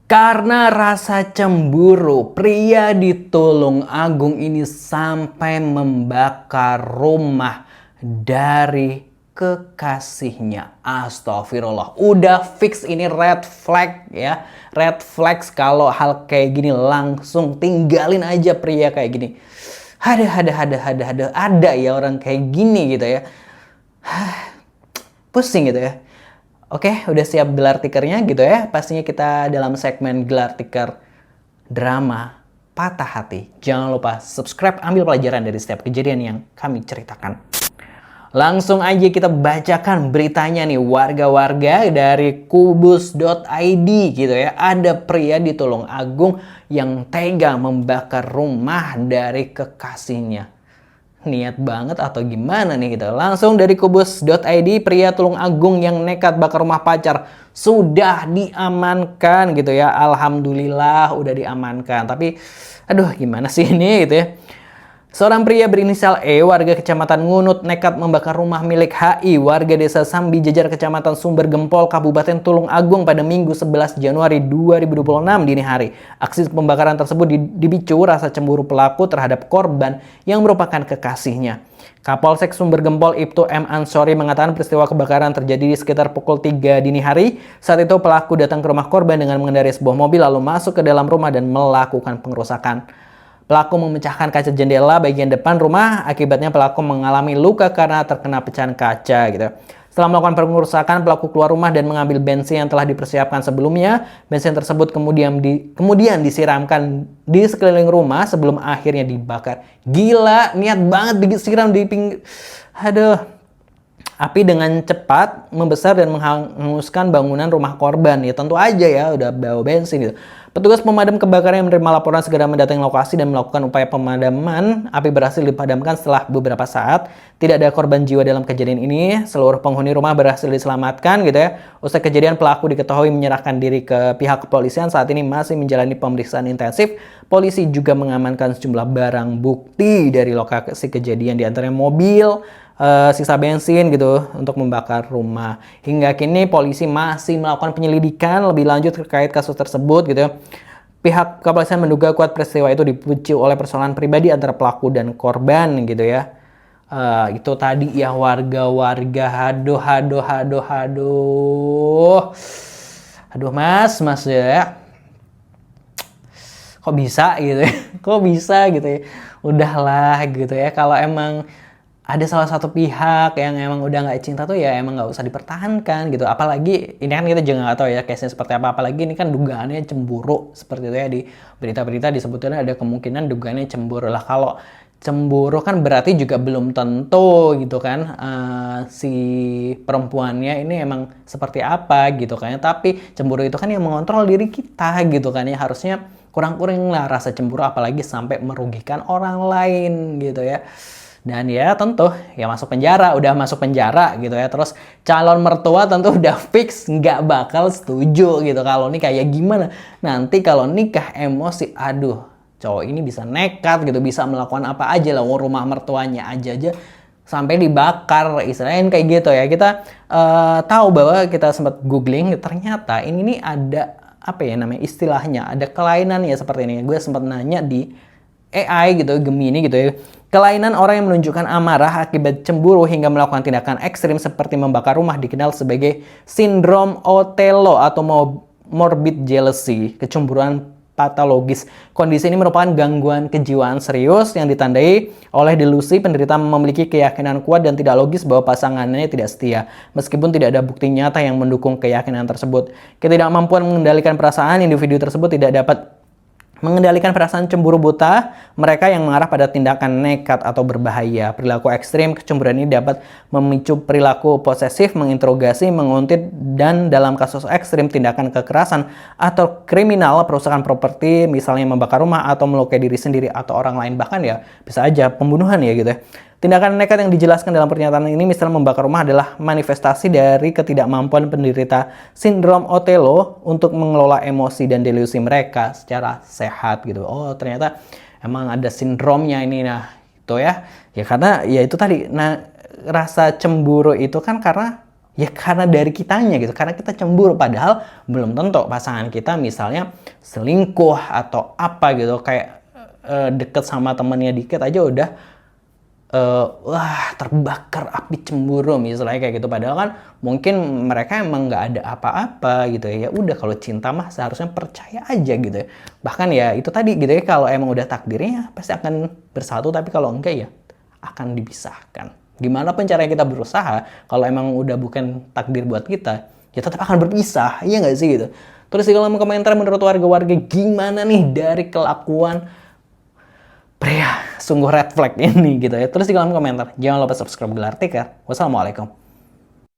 Karena rasa cemburu, pria di Tulungagung ini sampai membakar rumah dari kekasihnya. Astagfirullah. Udah fix ini red flag ya. Red flags kalau hal kayak gini langsung tinggalin aja pria kayak gini. Ada ya orang kayak gini gitu ya. Pusing gitu ya. Oke, udah siap gelar tikernya gitu ya. Pastinya kita dalam segmen gelar tiker drama patah hati. Jangan lupa subscribe, ambil pelajaran dari setiap kejadian yang kami ceritakan. Langsung aja kita bacakan beritanya nih, warga-warga dari kubus.id gitu ya. Ada pria di Tulungagung yang tega membakar rumah dari kekasihnya. Niat banget atau gimana nih gitu. Langsung dari kubus.id, pria Tulungagung yang nekat bakar rumah pacar sudah diamankan gitu ya. Alhamdulillah udah diamankan. Tapi aduh gimana sih ini gitu ya. Seorang pria berinisial E, warga Kecamatan Ngunut, nekat membakar rumah milik HI, warga desa Sambi Jejar, Kecamatan Sumber Gempol, Kabupaten Tulungagung pada Minggu 11 Januari 2026 dini hari. Aksi pembakaran tersebut dipicu rasa cemburu pelaku terhadap korban yang merupakan kekasihnya. Kapolsek Sumber Gempol Ibtu M. Ansori mengatakan peristiwa kebakaran terjadi di sekitar pukul 3 dini hari. Saat itu pelaku datang ke rumah korban dengan mengendarai sebuah mobil lalu masuk ke dalam rumah dan melakukan pengerusakan. Pelaku memecahkan kaca jendela bagian depan rumah, akibatnya pelaku mengalami luka karena terkena pecahan kaca gitu. Setelah melakukan pengerusakan, pelaku keluar rumah dan mengambil bensin yang telah dipersiapkan sebelumnya. Bensin tersebut kemudian disiramkan di sekeliling rumah sebelum akhirnya dibakar. Gila, niat banget disiram di pinggir. Aduh. Api dengan cepat membesar dan menghanguskan bangunan rumah korban. Ya tentu aja ya, udah bawa bensin gitu. Petugas pemadam kebakaran yang menerima laporan segera mendatangi lokasi dan melakukan upaya pemadaman. Api berhasil dipadamkan setelah beberapa saat. Tidak ada korban jiwa dalam kejadian ini. Seluruh penghuni rumah berhasil diselamatkan gitu ya. Usai kejadian, pelaku diketahui menyerahkan diri ke pihak kepolisian. Saat ini masih menjalani pemeriksaan intensif. Polisi juga mengamankan sejumlah barang bukti dari lokasi kejadian, diantaranya mobil, sisa bensin gitu untuk membakar rumah. Hingga kini polisi masih melakukan penyelidikan lebih lanjut terkait kasus tersebut gitu. Pihak kepolisian menduga kuat peristiwa itu dipicu oleh persoalan pribadi antara pelaku dan korban gitu ya. Itu tadi ya warga-warga. Aduh mas ya. Kok bisa gitu ya? Kok bisa gitu ya? Udahlah gitu ya. Kalau emang ada salah satu pihak yang emang udah nggak cinta tuh ya emang nggak usah dipertahankan gitu. Apalagi ini kan kita juga nggak tahu ya case-nya seperti apa. Apalagi ini kan dugaannya cemburu seperti itu ya, di berita-berita disebutnya ada kemungkinan dugaannya cemburu lah. Kalau cemburu kan berarti juga belum tentu gitu kan si perempuannya ini emang seperti apa gitu kan. Tapi cemburu itu kan yang mengontrol diri kita gitu kan ya, harusnya kurang-kurang lah rasa cemburu apalagi sampai merugikan orang lain gitu ya. Dan ya tentu ya udah masuk penjara gitu ya. Terus calon mertua tentu udah fix nggak bakal setuju gitu kalau nikah. Ya gimana nanti kalau nikah emosi, aduh cowok ini bisa nekat gitu, bisa melakukan apa aja lah, rumah mertuanya aja sampai dibakar istilahnya kayak gitu ya. Kita tahu bahwa kita sempat googling, ternyata ini nih ada apa ya namanya istilahnya, ada kelainan ya seperti ini. Gue sempat nanya di AI gitu, Gemini gitu ya. Kelainan orang yang menunjukkan amarah akibat cemburu hingga melakukan tindakan ekstrim seperti membakar rumah dikenal sebagai sindrom Othello atau morbid jealousy, kecemburuan patologis. Kondisi ini merupakan gangguan kejiwaan serius yang ditandai oleh delusi. Penderita memiliki keyakinan kuat dan tidak logis bahwa pasangannya tidak setia, meskipun tidak ada bukti nyata yang mendukung keyakinan tersebut. Ketidakmampuan mengendalikan perasaan individu tersebut tidak dapat mengendalikan perasaan cemburu buta mereka yang mengarah pada tindakan nekat atau berbahaya. Perilaku ekstrim kecemburuan ini dapat memicu perilaku posesif, menginterogasi, menguntit, dan dalam kasus ekstrim tindakan kekerasan atau kriminal, perusakan properti, misalnya membakar rumah atau melukai diri sendiri atau orang lain, bahkan ya bisa aja pembunuhan ya gitu ya. Tindakan nekat yang dijelaskan dalam pernyataan ini, misalnya membakar rumah, adalah manifestasi dari ketidakmampuan penderita sindrom Othello untuk mengelola emosi dan delusi mereka secara sehat gitu. Oh, ternyata emang ada sindromnya ini. Nah, itu ya. Ya karena ya itu tadi. Nah, rasa cemburu itu kan karena Ya karena dari kitanya gitu, karena kita cemburu, padahal belum tentu pasangan kita misalnya selingkuh atau apa gitu, kayak deket sama temennya dikit aja udah wah terbakar api cemburu misalnya kayak gitu, padahal kan mungkin mereka emang nggak ada apa-apa gitu ya. Ya udah, kalau cinta mah seharusnya percaya aja gitu ya. Bahkan ya itu tadi gitu ya, kalau emang udah takdirnya pasti akan bersatu, tapi kalau enggak ya akan dipisahkan. Gimana pun caranya kita berusaha, kalau emang udah bukan takdir buat kita, ya tetap akan berpisah, iya nggak sih gitu. Terus di kolom komentar menurut warga-warga gimana nih dari kelakuan pria sungguh red flag ini gitu ya. Terus di kolom komentar jangan lupa subscribe Gelar Tikar. Wassalamualaikum.